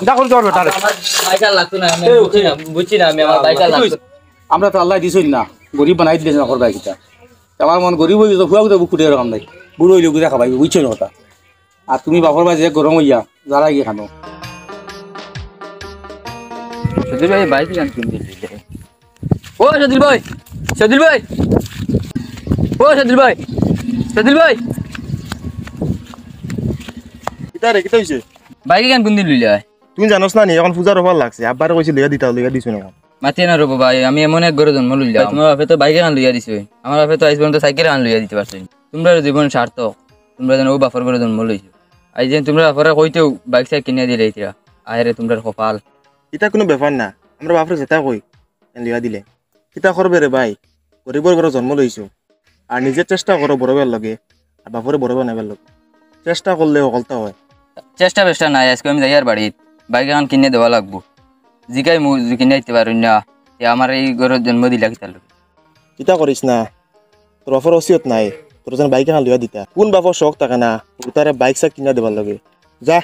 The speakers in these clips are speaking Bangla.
দা করে তোর বেটা আমার বাইকার লাগতো না আমি বুঝছি না আমি আমার বাইকার লাগতো আমরা তো আল্লাহ দিছই না গরিব বানাই দিলেন আমার বাইকটা আমার মন গরিব হয়ে ফুয়া তো বুক ফুটে এরকম নাই বুড়ো হইলে গুজা খাবাই বুঝছো না কথা আর তুমি বাপর বাই যে গরম হইয়া যারা গিয়ে খানো সদিল ভাই বাইক গান কিনতে দিলে ও সদিল ভাই সদিল ভাই ও সদিল ভাই সদিল ভাই কিতা রে কিতা হইছে বাইক গান কিনতে দিলে তুমি জানোস না নি এখন পূজার অফার লাগছে আব্বারে কইছি লইয়া দিছো না মাতি না রব ভাই আমি এমন এক গরে জন্ম লইলা তোমার বাপে তো বাইক গান লইয়া দিছে আমার বাপে তো আইজ পর্যন্ত সাইকেল গান লইয়া দিতে পারছে তোমরা জীবন সার্থক তোমরা যেন ও বাপর গরে জন্ম লইছো আই যেন তোমরা বাপরে কইতেও বাইক সাইকেল কিনে দিলে ইতরা আরে তোমরা কপাল এটা কোনো ব্যাপার না আমরা বাপরে যেটা কই লইয়া দিলে কিতা করবে রে ভাই গরিবর ঘরে জন্ম লইছো আর নিজে চেষ্টা করো বড়বের লগে আর বাপরে বড় বানাবার লগে চেষ্টা করলে সফলতা হয় চেষ্টা বেষ্টা নাই আজকে আমি যাইয়ার বাড়িত বাইক গান কিনে দেওয়া লাগবো জিকাই মু কিনে দিতে পারো না আমার এই ঘরের জন্ম দিলা কিতা লোক কিতা করিস না তোর বাপর ওসিয়ত নাই তোর যেন বাইক এখন লইয়া দিতা কোন বাপর শখ থাকে না তারে বাইক সাইক কিনা দেবার লগে যা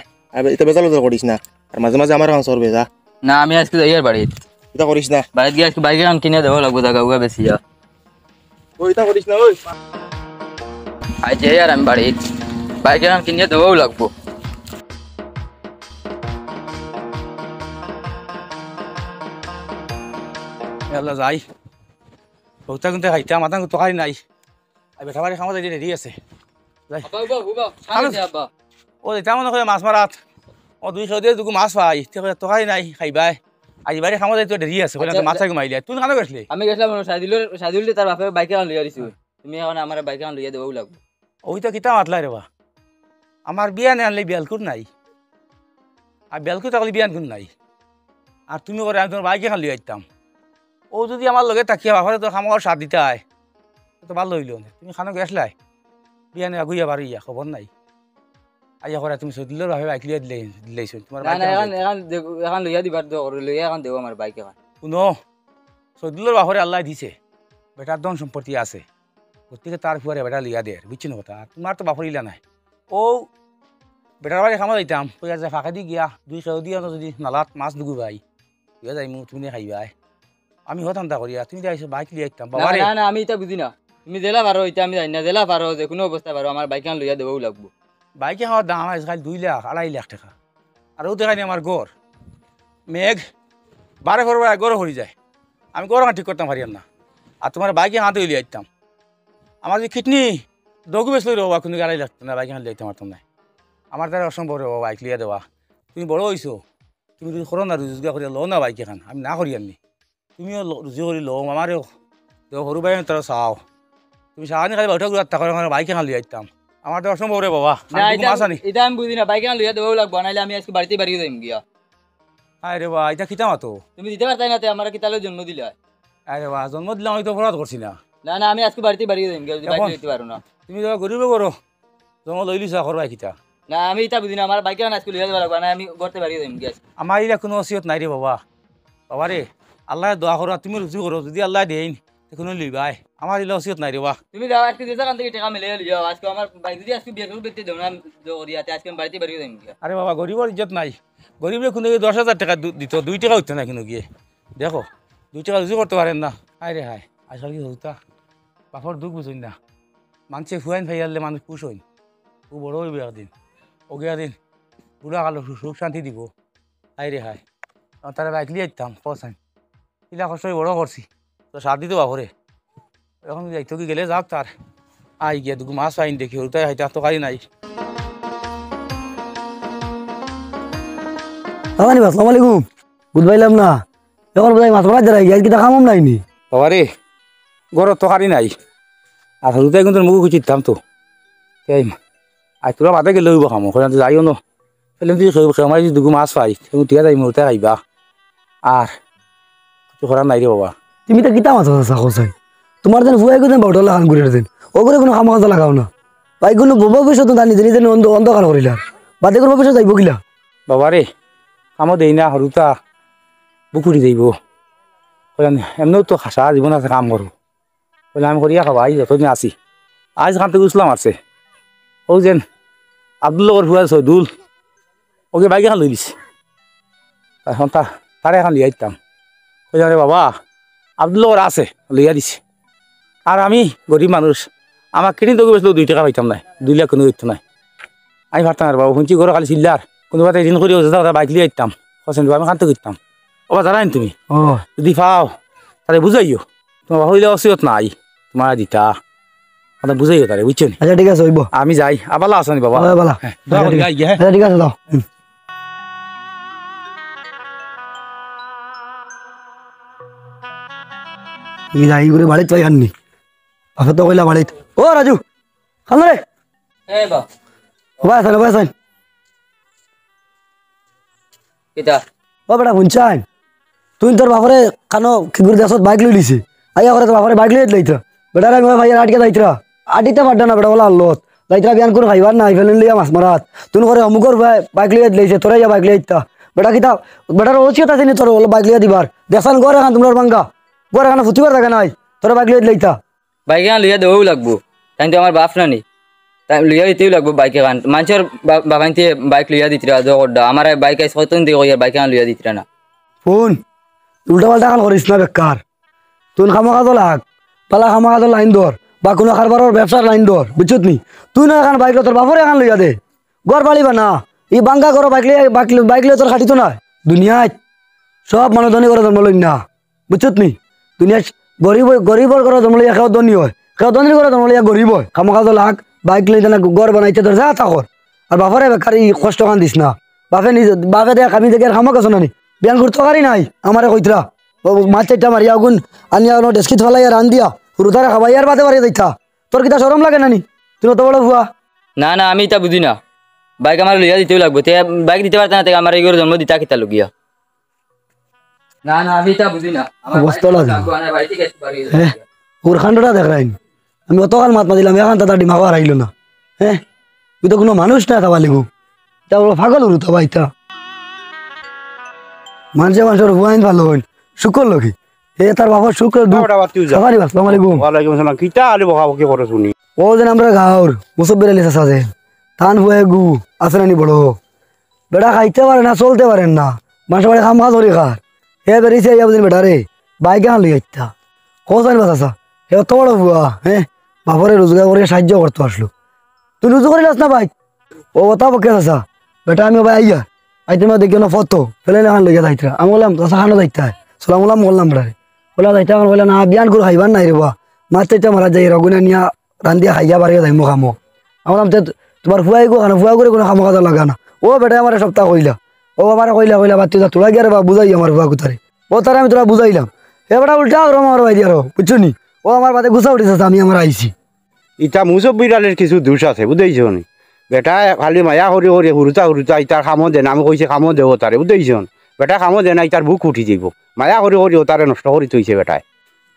এটা বেজাল বেজাল করিস না আর মাঝে মাঝে আমার এখন চলবে যা না আমি আজকে যাইয়ার বাড়িত কিতা করিস না বাড়িত গিয়ে আজকে বাইক গান কিনে দেওয়া লাগবো জায়গা উগা বেশি ওই এটা করিস না ওই আজ যাইয়ার আমি বাড়িত বাইক গান কিনে দেওয়াও লাগবো আল্লাহ যাই বহুতা কিন্তু খাইতা মাথা তরকারি নাই আর বেটা বাড়ি খাওয়া যাই রেডি আছে যাই ও এটা মনে করে মাছ মারাত ও 200 দিয়ে দুগু মাছ পাই তরকারি নাই খাইবাই আজ বাড়ি খাওয়া যাই তো দেরি আছে মাছ আগে মাইলে তুই কেন গেছলি আমি গেছিলাম সাইদুল তার বাপে বাইক গান লইয়া দিছো তুমি এখন আমার বাইক গান লইয়া দেওয়াও লাগবো ওইটা কিতা মাতলাই রে বা আমার বিয়া নে আনলে বিয়ালকুর নাই আর বিয়ালকুর থাকলে বিয়ানকুর নাই আর তুমি করে আমি তোমার বাইকে খান লিয়ে আইতাম ও যদি আমার লগে তাকিয়া বাপারে তো খামার সাথ দিতে হয় তো ভালো হইল তুমি খানো গেছলাই বিয়ানে আগুইয়া বাড়ি ইয়া খবর নাই আইয়া করে তুমি সদিলের ভাবে বাইক লিয়া দিলেছো তোমার এখন লইয়া দিবার তো লইয়া এখন দেবো আমার বাইক এখন শুনো সদিলের বাপরে আল্লাহ দিছে বেটার ধন সম্পত্তি আছে গতিকে তার ফুয়ারে বেটা লিয়া দে বুঝছি না কথা তোমার তো বাপর ইলা নাই ও বেটার বাড়ি খামা যাইতাম পয়সা যায় ফাঁকা দি গিয়া 200 দিয়া যদি নালাত মাছ দুগু ভাই ইয়া যাই তুমি খাইবাই আমি হতাম তা করিয়া তুমি যাইছো বাইক লিয়ে আইতাম বাবা না না আমি এটা বুঝি না তুমি জেলা পারো এটা আমি জানি না জেলা পারো যে কোনো অবস্থা পারো আমার বাইক গান লইয়া দেবও লাগবো বাইকে খাওয়ার দাম আজকাল 2 লাখ 2.5 লাখ টাকা আর ও দেখানি আমার গড় মেঘ 12 ফেব্রুয়ারি গড় হয়ে যায় আমি গড় ঠিক করতাম পারিয়াম না আর তোমার বাইকে হাতে লিয়ে আইতাম আমার যে কিডনি দগু বেশ লই রবা কোনো গাড়ি লাগতো না বাইক হাতে লিয়ে পারতাম না আমার দ্বারা অসম্ভব রে বাইক লিয়ে দেওয়া তুমি বড় হইছো তুমি যদি করো না রোজগার করিয়া লো না বাইক এখন আমি না করি আনি তুমিও রুজি কৰি লো আমাৰেও সৰু বাই তাৰ চাও তুমি চাহানি খালি বৈঠক ঘূৰাত থাকাৰ কাৰণে বাইক এখন লৈ আহিতাম আমাৰ তো অসম্ভৱ ৰে বাবা এটা আমি বুঝি না বাইক এখন লইয়া দেবও লাগবো নাইলে আমি আজকে বাড়িতে বাড়ি যাইম গিয়া আরে বা এটা কিতা মাতো তুমি দিতে পারতাই না আমার কিতালে জন্ম দিলা আরে বা জন্ম দিলাম হয়তো অপরাধ করছি না না না আমি আজকে বাড়িতে বাড়ি যাইম গিয়া যদি বাইক দিতে পারো না তুমি তো গরিব করো জন্ম লৈ লিছা করবা কিতা না আমি এটা বুঝি না আমার বাইক এখন আজকে লইয়া দেবা লাগবো না আমি ঘরতে বাড়ি যাইম গিয়া আমার ইলা কোনো ওসিয়ত নাই রে বাবা বাবা রে আল্লাহ দোয়া করো তুমি রুজি করো যদি আল্লাহ দেন কোনো লইবাই আমার ইলা ওসিয়ত নাই রে বা তুমি যাও আজকে যে জায়গা থেকে টাকা মিলে লিও আজকে আমার বাইক যদি আজকে বিয়ে করে বেচতে দেও না জরিয়াতে আজকে আমি বাড়িতে বাড়ি যাইম গিয়া আরে বাবা গরিবের ইজ্জত নাই গরিবে কোনো 10,000 টাকা দিত 2 টাকা হইতো না কিন্তু গিয়ে দেখো 2 টাকা রুজি করতে পারেন না হায় রে হায় আসল কি হইতা বাপর দুঃখ বুঝুন না মানুষে ফুয়াইন ফাইয়ালে মানুষ খুশ হইন ও বড় হইবে একদিন ওকে একদিন বুড়া কালো সুখ শান্তি দিব হায় রে হায় তারা বাইক লিয়ে যেতাম পৌঁছান ইলা কষ্ট বড় করছি তো সাথ দিতে বাপরে এখন যাইতো কি গেলে যাক তার আই গিয়া দুগু মাছ পাইন দেখি ওটাই হাইতে তরকারি নাই আসসালামু আলাইকুম বুঝ পাইলাম না এখন বোধহয় মাছ মারা যাই গিয়ে কিতা খামম নাইনি বাবা রে গরত তরকারি নাই আর হলুদাই কিন্তু মুখ খুঁচিতাম তো এই আই তোরা বাদে গেলে হইব খামো যাইও ন ফেলে তুই খামাই দুগু মাছ পাই ঠিক যাই মোরতে খাইবা আর কিছু করার নাই রে বাবা তুমি তো কিতা মাছ আছে চাই তোমার যেন ফুয়াই কোথায় বটল লাগান করে দেন ও করে কোনো খামা খাজা লাগাও না ভাই কোনো ভবিষ্যৎ তো নিজে নিজে অন্ধকার করিলা বাদে কোনো ভবিষ্যৎ যাইব কিলা বাবা রে কামো দেই না সৰুতা বুকুৰি যাইব এমনিও তো খাসা জীবন আছে কাম করো বলে আমি করিয়া খাবা আজ যতদিন আছি আজ খান থেকে উসলাম আছে ও যেন আব্দুল্লাহর ফুয়া সৈদুল ওকে বাইক এখন লৈ দিছে এখন তারে এখন লিয়া দিতাম রে বাবা আব্দুল্লাহর আছে লইয়া দিছে আর আমি গরিব মানুষ আমার কিনে তো বেসলেও 2 টাকা পাইতাম না 2 লাখ কোনো হইতো না আমি পারতাম আর বাবু শুনছি ঘর খালি চিল্লার কোনোবাতে ঋণ করে বাইক লিয়ে দিতাম হোসেন আমি খান্ত করতাম ওবা জানাই তুমি ও যদি পাও তাহলে বুঝাইও তোমার হইলে অসিয়ত নাই তোমার দিতা কথা বুঝাইও তারে বুঝছো নি আচ্ছা ঠিক আছে হইব আমি যাই আবার আসনি বাবা হয় বালা হ্যাঁ দোয়া করি যাই গিয়ে, হ্যাঁ আচ্ছা ঠিক আছে দাও ই যাই করে বাড়িতে পাই আননি বাপে তো কইলা বাড়িতে ও রাজু খালো রে এই বা বাই সাইন কিতা ও বেটা শুনছান তুই তোর বাপরে কানো খিগুর দেশত বাইক লই লিছি আইয়া করে তোর বাপরে বাইক লই লাইত্রা বেটা রে মই ভাইয়া আটকে যাইত্রা আটিতে পাড্ডা না বেটা বলা আল্লত যাইত্রা বিয়ান করে খাইবার না আইফেলেন লিয়া মাছ মারাত তুই করে অমুকর বাইক লই লাইছে তোরা যা বাইক লইতা বেটা কিতা বেটার ওচিয়ত আছে নি তোর বাইক লইয়া দিবার দেশান গরে খান তোমরা বাঙ্গা গরে খান ফুটিবার জায়গা নাই তোরা বাইক লই লাইতা বাইকে গান লইয়া দেবও লাগবো তাই তো আমার বাপ না নি তাই লইয়া দিতেও লাগবো বাইকে গান মানুষের বাবাইতে বাইক লইয়া দিতরা জগড্ডা আমার বাইক আইস কতন দিয়ে কইয়ার বাইকে গান লইয়া দিতরা না ফোন উল্টা পাল্টা খান করিস না বেকার তুই খামা খাজো লাগ পালা খামা খাজো লাইন ধর বা কোনো কারবারের ব্যবসার লাইন ধর বুঝছত নি তুই না এখন বাইক তোর বাপরে এখন লইয়া দে গড় পালিবা না ই বাঙ্গা করো বাইক লিয়ে তোর খাটিত না দুনিয়ায় সব মানুষ ধনী করে জন্ম লই না বুঝছত নি দুনিয়ায় গরিবর করে জন্ম লইয়া কেউ ধনী হয় কেউ ধনী করে জন্ম লইয়া গরিব হয় খামা খাজো লাগ বাইক লই না গড় বানাইতে তোর যা থাকর আর বাপরে বেকার ই কষ্ট খান দিস না বাপে দেখ আমি দেখে খামা কাছো না নি বিয়ান করতে পারি নাই আমারে কইতরা মাছ চারটা মারিয়া আগুন আনিয়া ডেস্কিত ফেলাইয়া রান দিয়া হুরুতারে খাবাই আর বাদে বাড়ি যাইতা তোর কিতা শরম লাগে নানি তুই তো বড় ভুয়া না না আমি তা বুঝি না বাইক আমার লইয়া দিতেও লাগবো তে বাইক দিতে পারতা না আমার এই জন্ম দিতা কিতা লগিয়া না না আমি তা বুঝি না অবস্থা লাগে হ্যাঁ ওর খান্ডটা দেখ রাইন আমি অতকাল মাত দিলাম এখন তার ডিমাগ হারাইল না হ্যাঁ তুই তো কোনো মানুষ না তাবা লিগু তা বড় পাগল হরু তাবা ইতা মানুষের হুয়াইন ভালো হইন শুকর লোকি এ তার বাবার শুক্র আসসালামু আলাইকুম ওয়ালাইকুম আসসালাম কিতা আলি বকাবকি করে শুনি ও যেন আমরা গাঁর মুসব্বির আলী চাচা থান হুয়ে গু আছে নানি বড় বেটা খাইতে পারে না চলতে পারেন না মানুষ বাড়ি খাম খাজ হরি খার হে বেরিয়েছে ইয়া বুঝিন বেটা রে বাইকে আনলি ইত্যা কোথায় বা চাচা হে অত বড় বুয়া হ্যাঁ বাপরে রোজগার করে সাহায্য করতে আসলো তুই রুজু করিলাস না বাইক ও কথা পক্ষে চাচা বেটা আমি ভাই আইয়া আইতে মা দেখি না ফটো ফেলে না লইয়া যাইতা আমি বললাম চাচা খানো যাইতা সালাম বললাম বেটা রে বলা যাইতা বলে না বিয়ান করে খাইবার নাই রে বা মাছ চাইটা মারা যাই রগুনা নিয়া রান্দিয়া খাইয়া বাড়িয়ে যাই মো খামো আমার তোমার ফুয়াই গো খানা ফুয়া করে কোনো খামো খাজা লাগা না ও বেটা আমার সপ্তাহ কইলা ও আমার কইলা বাচ্চা যা তোরা গিয়ে বা বুঝাই আমার ফুয়া কুতারে ও তারা আমি তোরা বুঝাইলাম এ বেটা উল্টা রম আমার ভাই দিয়ারো বুঝছো নি ও আমার বাদে গুছা উঠেছে আমি আমার আইছি ইটা মুসব্বির আলীর কিছু দোষ আছে বুঝেছ নি বেটা খালি মায়া করি করি হুরুতা ইটার খামো দেন আমি কইছে খামো দেব তারে বুঝেছ বেটা খামো দে না ইটার বুক উঠি যাব মায়া করি করি ও তারে নষ্ট করে থইছে বেটায়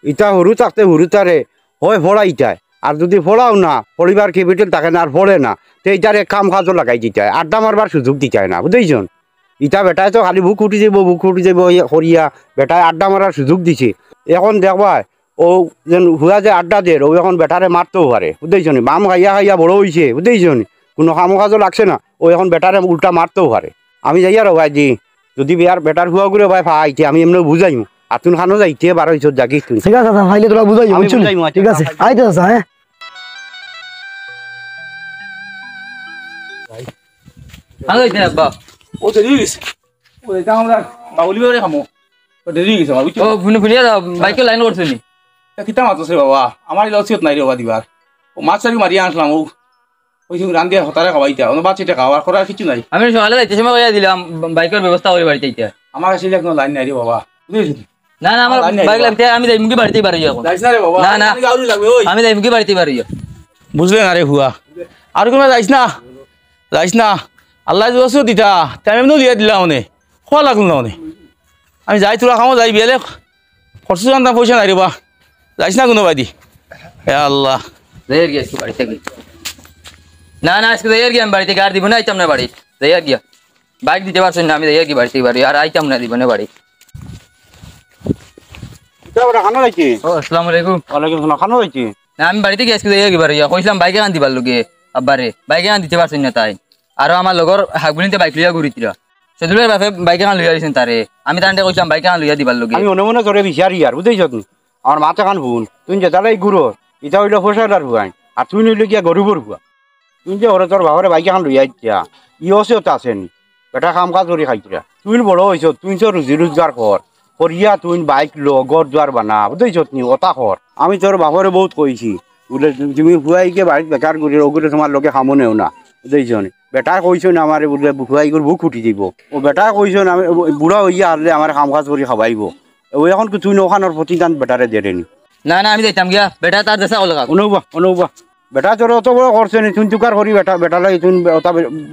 ইটা হুরু থাকতে হুরুতারে হয় ফোড়া ইটায় আর যদি ফোড়াও না পরিবার কেপিটেল থাকে না আর ফোড়ে না তো ইটার এক কাম কাজও লাগাই দিতে হয় আড্ডা মারবার সুযোগ দিতে হয় না বুঝেছ ইটা বেটায় তো খালি বুক উঠি যাব করিয়া বেটায় আড্ডা মারার সুযোগ দিছে এখন দেখবা ও যেন হুয়া যে আড্ডা দের ও এখন বেটারে মারতেও পারে বুঝতেইছ নি বাম খাইয়া বড় হয়েছে বুঝতেইছ নি কোনো কামো কাজও লাগছে না ও এখন বেটারে উল্টা মারতেও পারে আমি যাই আর ভাই দি যদি বিয়ার বেটার হুয়া করে ভাই ফাইতে আমি এমনি বুঝাইমু আর তুমি খানো যাইতে বারো হইছ জাগি তুই ঠিক আছে ভাইলে তোরা বুঝাই আমি বুঝছো বুঝাইমু, ঠিক আছে আইতে চাচা হ্যাঁ ভালো হইছে আব্বা ও দেরি হয়ে গেছে ও এটা আমরা বাউলি বেড়ে খামো ও দেরি হয়ে গেছে আমার বুঝছো ও ফুনিয়া দাও বাইকে লাইন করছো নি কিতা মাতছে বাবা আমার লসিয়ত নাই রে বাবা দিবার ও মাছ চারি মারিয়া আনলাম ও ওই রান দিয়া হতারে খাওয়াইতা অন্য বাচ্চাটা খাওয়ার করার কিছু নাই আমি সকালে যাইতে সময় কইয়া দিলাম বাইকের ব্যবস্থা করে বাড়িতে আইতে আমার কাছে কোনো লাইন নাই রে বাবা বুঝেছিস না না আমার বাইক লাগতে আমি যাই মুখে বাড়িতেই পারি এখন যাইস না রে বাবা না, না। গাউরি লাগবে ওই আমি যাই মুখে বাড়িতেই পারি বুঝলে না রে হুয়া আর কোনো যাইস না আল্লাহ জোসও দিতা তাই এমনি লিয়া দিলাম মানে খোয়া লাগলো না মানে আমি যাই তোরা খামো যাই বিয়ালে খরচ জানতাম পয়সা নাই রে বা যাইস না কোনো বাইদি এ আল্লাহ যাইয়ার গিয়া আজকে বাড়িতে গিয়ে না না আজকে যাইয়ার গিয়া আমি বাড়িতে আর দিব না আইতাম না বাড়ি যাইয়ার গিয়া বাইক দিতে পারছেন না আমি যাইয়ার গিয়ে বাড়িতে পারি আর আইতাম না দিব না বাড়ি খানো যাইছি ও আসসালামু আলাইকুম ওয়ালাইকুম আসসালাম খানো যাইছি না আমি বাড়িতে গিয়ে আজকে যাইয়ার গিয়ে বাড়ি কইছিলাম বাইকে আন দিবার লোকে আব্বারে বাইকে আন দিতে পারছেন না তাই আর আমার লগর হাগবুনিতে বাইক লিয়া ঘুরিতিরা সেদুল ভাই বাপে বাইকে খান লইয়া দিছেন তারে আমি তান্ডে কইলাম বাইকে খান লইয়া দিবার লগে আমি মনে মনে তোরে বিচারি আর বুঝতেছ তুমি আমার মাথা খান ভুল তুই যে তারাই গুরু এটা হইলো ফসলার ভুয়াই আর তুই নইলে গিয়া গরিবর ভুয়া তুই যে ওরা তোর বাবারে বাইকে খান লইয়া ইচ্ছা ইয়সেও তো আসেনি বেটা কাম কাজ করে খাইছিলা তুই বড় হয়েছ তুই তো রুজি রোজগার কর করিয়া তুই বাইক লো ঘর দুয়ার বানা বুঝতেছ নি ওটা কর আমি তোর বাবারে বহুত কইছি বলে তুমি ভুয়াইকে বাড়িতে বেকার করি ওগুলো তোমার লোকে খামনেও না বুঝতেছ নি বেটা কইছো না আমার বলে ভুয়াই করে বুক উঠি দিব ও বেটা কইছো না বুড়া হইয়া আসলে আমার কাম কাজ করে খাবাইব ওই এখন তুই ওখানোর প্রতিদান বেটারে দেনি না না আমি যাইতাম গিয়া বেটা তার দেশা কল অনুবা বেটা তোর অত বড় করছে নি তুই তুকার করি বেটা লাগে তুই ওটা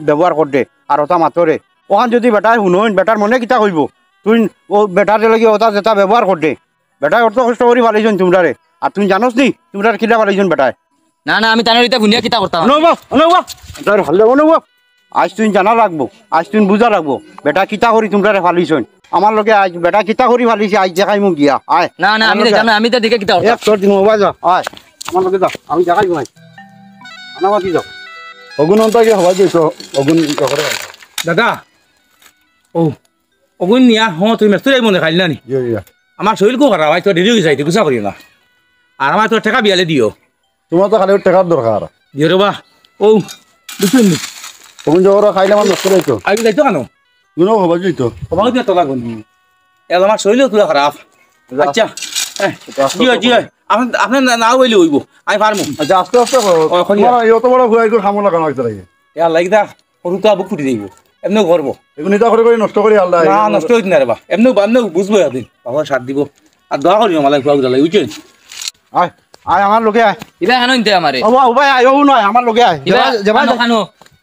ব্যবহার করতে আর ওটা মাতরে ওখান যদি বেটায় শুনইন বেটার মনে কিতা কইব তুই ও বেটার লাগি ওটা যেটা ব্যবহার করতে বেটায় অত কষ্ট করি ভালাইছেন তোমরারে আর তুই জানোস নি তোমরা কিটা ভালাইছেন বেটায় না না আমি তানের ইতা গুনিয়া কিতা করতাম অনুবা তোর ভালো অনুবা আজ তুই জানা রাখবো আজ তুই বুঝা রাখবো বেটা কিতা করি তোমরারে ভালিছেন আমার লগে আজ বেটা কিতা করি ভালিছে আজ দেখাই মুখ গিয়া আয় না না আমি যাইতাম না আমি তো দিকে কিতা করতাম তোর দিন মোবাইল যা আয় আমার লগে যা আমি দেখাই ভাই আনাবাতি যাও অগুন অন্তাকে হওয়া যাইতো অগুন করে দাদা ও অগুন নিয়া তুমি মেস্তুরাই মনে খাইল না নি আমার শরীর কো খারাপ তো দেরি হয়ে যাইতে গুছা করি না আর আমার তো টাকা বিয়ালে দিও তোমার তো খালি টাকার দরকার দিও রে বা ও বুঝুন নি তখন যাওয়ার খাইলে আমার নষ্ট যাইতো আমি যাইতো কেন তুমিও হবা যাইতো তোমাকে দিয়ে তোলা গুন আমার শরীরও তোলা খারাপ আচ্ছা জি হয় আপনার না হইলে হইব আমি পারমু আচ্ছা আস্তে আস্তে অত বড় ঘুরাই করে খামো লাগানো হইতে লাগে লাগিদা সরু তো বুক ফুটি দিব এমনি করবো এগুলো নিতা করে নষ্ট করি আল্লাহ না নষ্ট হইতে না রে বা এমনি এমনি বুঝবো একদিন বাবা সার দিব আর দোয়া করি মালাই খুয়া গুলা বুঝছেন আয় আয় আমার লোকে আয় ইবা খানো ইনতে আমারে ও ভাই আয় ও নয় আমার লোকে আয় ইবা যাবা খানো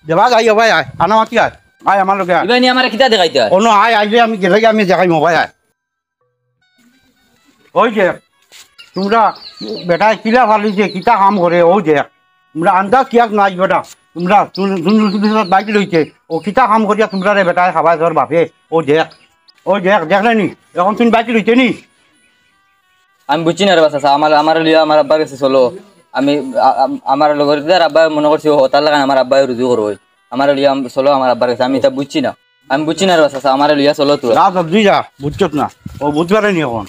যাবা যাই ভাই আয় আনামাতি আয় আয় আমার লোকে আয় ইবা নি আমারে কিতা দেখাইতা ও না আয় আইলে আমি গেলে আমি দেখাই মোবাইল আয় ওই যে তোমরা বেটা কিলা ফালিছে কিতা কাম করে ও যে তোমরা আন্দাজ কিয়াক নাই বেটা তোমরা বাইক লইছে ও কিতা কাম করিয়া তোমরা রে বেটায় খাবাই তোর বাপে ও দেখ নি এখন তুমি বাইক লইছে নি আমি বুঝছি না রে বাসা আমার লিয়া আমার আব্বার কাছে চলো আমি আমার লগর আর আব্বা মনে করছি ও তার লাগান আমার আব্বাই রুজু করবো আমার লিয়া চলো আমার আব্বার কাছে আমি তা বুঝছি না রে বাসা আমার লিয়া চলো তো যা জলদি যা বুঝছত না ও বুঝবারে নি এখন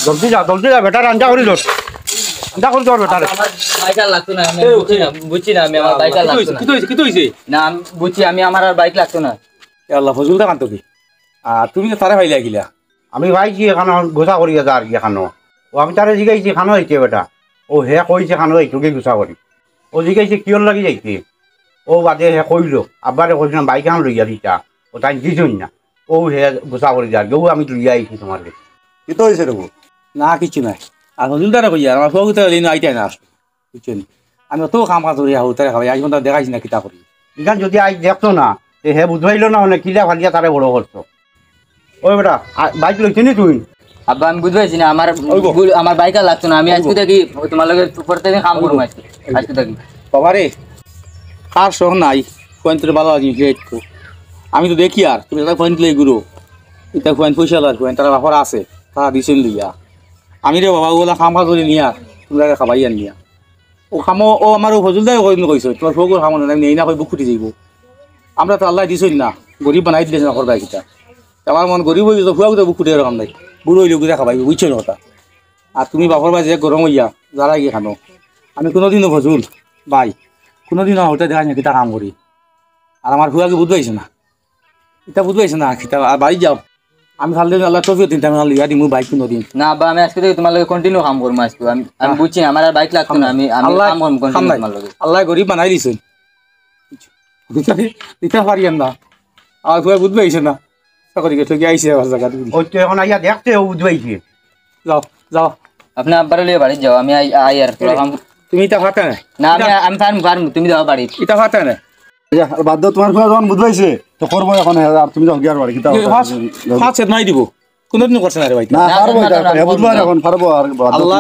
জলদি যা বেটার আঞ্জা করি তোর বেটারে বাইকার লাগতো না আমি বুঝছি না আমি আমার বাইকার লাগতো না কি তো হইছে না আমি বুঝছি আমি আমার আর বাইক লাগতো না আল্লাহ ফজল দা কান্ত কি আর তুমি তো তারে ভাইলা গিলা আমি ভাইছি এখানে গোসা করি আর কি এখানো ও আমি তারে জিগাইছি খানো হয়েছে বেটা ও হে কইছে খানো হয়েছে কি গোসা করি ও জিগাইছে কিয়র লাগি যাইছে ও বাদে হে কইলো আব্বারে কইছিল বাইক আন লইয়া দিতা ও তাই দিছুন না ও হে গোসা করি যার গেও আমি লইয়া আইছি তোমার কি তো হয়েছে রে না কিছু নাই আর ফজল দা কইয়া আমার ফগুতে লিনো আইতাই না বুঝছেন আমি তো কাম কাজ করি আহু তারে খাবাই আজ পর্যন্ত দেখাইছি না কিতা করি এখান যদি আজ দেখতো না হে বুঝবাইলো না অনেক কিলা ফালিয়া তারে বড় করছো ওই বেটা বাইক লইছি নি তুই আব্বা আমি বুঝবাইছি না আমার বাইক আর লাগতো না আমি আজকে দেখি তোমার লগে প্রত্যেকদিন কাম করবো আজকে দেখি বাবারে আর সহ নাই পয়েন্টের ভালো জিনিস আমি তো দেখি আর তুমি দাদা পয়েন্ট লই গুরু এটা পয়েন্ট পয়সা লাগ পয়েন্ট তারা বাপর আছে তারা দিছেন লইয়া আমি রে বাবা ওগুলা খাম খাজ করে নিয়া তোমরা খাবাই আন নিয়া ও খামো ও আমার ফজল দাই কইছো তোমার ফগুর খামো না নেই না কই বুক ফুটি যাইব আমরা তো আল্লাহ দিছই না গরিব বানাই দিলেন আমার বাইকটা আমার মন গরিব হয়ে ফুয়া বুক ফুটে এরকম নাই বুড়ো হইলে গুড়া খাবাই বুঝছো না কথা আর তুমি বাপর বাই যে গরম হইয়া যারা গিয়ে খানো আমি কোনোদিনও ফজুল বাই কোনোদিনও হোটেল দেখাই না কিতা কাম করি আর আমার ফুয়াকে বুঝবাইছে না এটা বুঝবাইছে না কিতা আর বাড়ি যাও আমি খালি আল্লাহ টফিও দিন আমি লিয়া দিই বাইক কোনো দিন না আব্বা আমি আজকে থেকে তোমার লগে কন্টিনিউ কাম করবো আজকে আমি বুঝছি না আমার আর বাইক লাগতো না আমি কাম করবো কন্টিনিউ তোমার লগে আল্লাহ গরিব বানাই দিছেন দিতে পারিয়েন না আর ফুয়া বুঝবাইছে না চাকরি কে ঠকি আইছে আমার জায়গা ওই তো এখন আইয়া দেখতে ও বুঝবাইছে যাও যাও আপনি আব্বার লিয়ে বাড়ি যাও আমি আই আর তোরা কাম তুমি এটা ফাটা না না আমি পারবো তুমি যাও বাড়ি এটা ফাটা না বাদ দাও তোমার ফুয়া যখন বুঝবাইছে তো করবো এখন আর তুমি যাও গিয়ার বাড়ি কিতা ফাঁস নাই দিব কোনোদিনও করছে না রে ভাই না পারবো এটা বুঝবার এখন পারবো আর আল্লাহ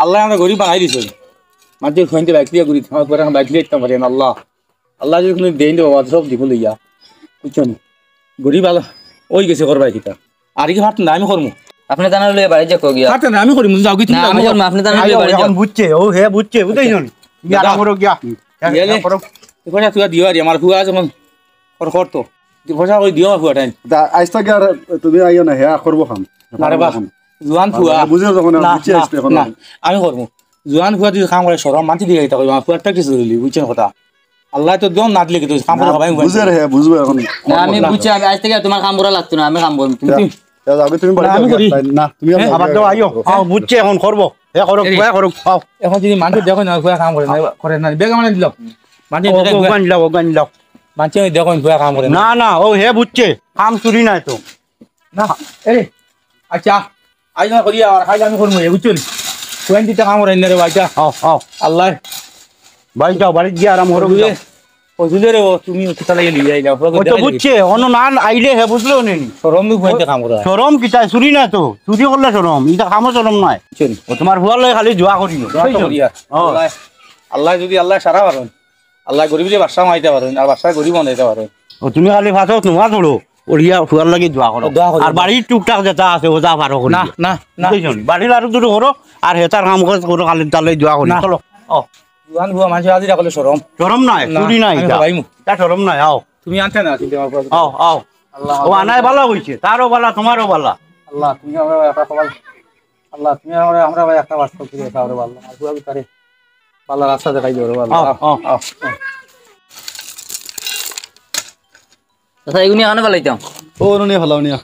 আল্লাহ আমরা গরিব বানাই দিছেন মানুষের খুঁজতে বাইক দিয়ে ঘুরি আমার পরে বাইক দিয়ে দিতাম পারেন আল্লাহ আল্লাহ যদি কোনো দেন দেবো সব দিব লইয়া বুঝছো নি গরিব আল্লাহ ওই গেছে করবাই কিতা আর কি ফাট না আমি করবো আপনি জানার লিয়ে বাড়ি যাও গিয়া ফাটা না আমি করি যাও কি না আমি করবো আপনি জানার লিয়ে বাড়ি যাও এখন বুঝছে ও হে বুঝছে বুঝতেই নি গিয়া করো গিয়া তুই দিও আর আমার ফুয়া যেমন করতো পয়সা করে দিও আমার ফুয়াটাই আজ থেকে আর তুমি আইও না হ্যাঁ করবো খাম না রে বা জোয়ান ফুয়া বুঝে যখন না বুঝে আসবে এখন না আমি করবো জোয়ান ফুয়া তুই কাম করে সরম মানছি দিয়ে এটা করবো ফুয়াটা কিছু দিলি বুঝছেন কথা আল্লাহ তো দিও না দিলে কি তুই কাম করে খাবাই বুঝে রে হ্যাঁ বুঝবো এখন না আমি বুঝছি আমি আজ থেকে তোমার কাম করা লাগতো না আমি কাম করব তুমি আগে তুমি বাড়ি আমি করি। না তুমি আবার তো আইও বুঝছে এখন করবো হে করো ফুয়া করো খাও এখন যদি মানুষ দেখো না ফুয়া কাম করে না বেগা মানে দিল মানুষ ওগান লাও মানুষ দেখো ফুয়া কাম করে না না ও হে বুঝছে কাম চুরি নাই তো না এ আচ্ছা আজ না করি আর কাজ আমি করবো বুঝছেন 20 টাকা কাম করে রে ভাইটা আও আও আল্লাহ বাড়ি যাও বাড়ি গিয়ে আরাম করো বুঝলে রে তুমি কোথা লাগে লিয়ে যাইলা ওই তো বুঝছে অন্য না আইলে হে বুঝলো নেনি সরম নি ফুয়াইতে কাম করে শরম কিতা চুরি নাই তো চুরি করলে শরম এটা কামও শরম নাই বুঝছেন ও তোমার হুয়ার লয় খালি জোয়া করিও আল্লাহ আল্লাহ যদি আল্লাহ সারা পারেন আল্লাহ গরিবরে বাসা মাইতে পারেন আর বাসা গরিব বানাইতে পারেন ও তুমি খালি ফাঁসো নোয়া তোলো ওরিয়া হুয়ার লাগে জোয়া করো দোয়া করি। আর বাড়ির টুকটাক যেটা আছে ও যা পারো করি না না না বাড়ির আরো দুটো করো আর হেতার কাম করো খালি তালে জোয়া করি না। চলো ও জোয়ান বুয়া মানুষ আজি রাখলে সরম শরম নাই না, চুরি নাই আমি এটা ভাইমু। তা শরম নাই আও তুমি আনতে না চিন্তা আমার আও আও ও আনাই ভালো হইছে তারও ভালা তোমারও ভালা আল্লাহ তুমি আমরা একটা সবাই আল্লাহ তুমি আমরা ভাই একটা বাস্তব করে দাও রে আল্লাহ আর বুয়া ভিতরে আল্লাহ রাস্তা দেখাই দিও রে আল্লাহ আও আও আচ্ছা এগুনি আনে পালাইতাম ও নিয়ে ভালো নিয়া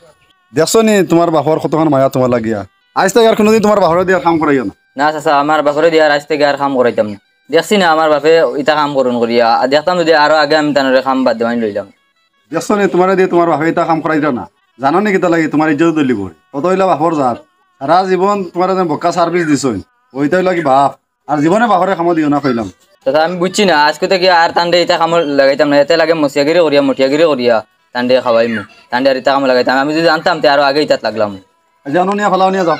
দেখছো নি তোমার বাপর কতক্ষণ মায়া তোমার লাগিয়া আজ থেকে আর কোনোদিন তোমার বাপরে দিয়ে কাম করাইও না না চাচা আমার বাপরে দিয়ে আজ থেকে আর কাম করাইতাম না দেখছি না আমার বাপে ইটা কাম করুন করিয়া আর দেখতাম যদি আরো আগে আমি তানরে কাম বাদ দেওয়াই লইলাম দেখছো নি তোমার দিয়ে তোমার বাপে এটা কাম করাইতো না জানো নি কিতা লাগে তোমার ইজ্জত দলি করে কত হইলা বাপর জাত সারা জীবন তোমার যেন বক্কা সার্ভিস দিছই ওইটাই লাগি বাপ আর জীবনে বাপরে কামো দিও না কইলাম চাচা আমি বুঝছি না আজকে থেকে আর তান্ডে ইটা কাম লাগাইতাম না এতে লাগে মশিয়াগিরি করিয়া মঠিয়াগিরি করিয়া তান্ডে খাওয়াইমু তান্ডে আর ইটা কাম লাগাইতাম আমি যদি জানতাম তে আরো আগে ইটাত লাগলাম জানো নিয়া ভালো নিয়া যাও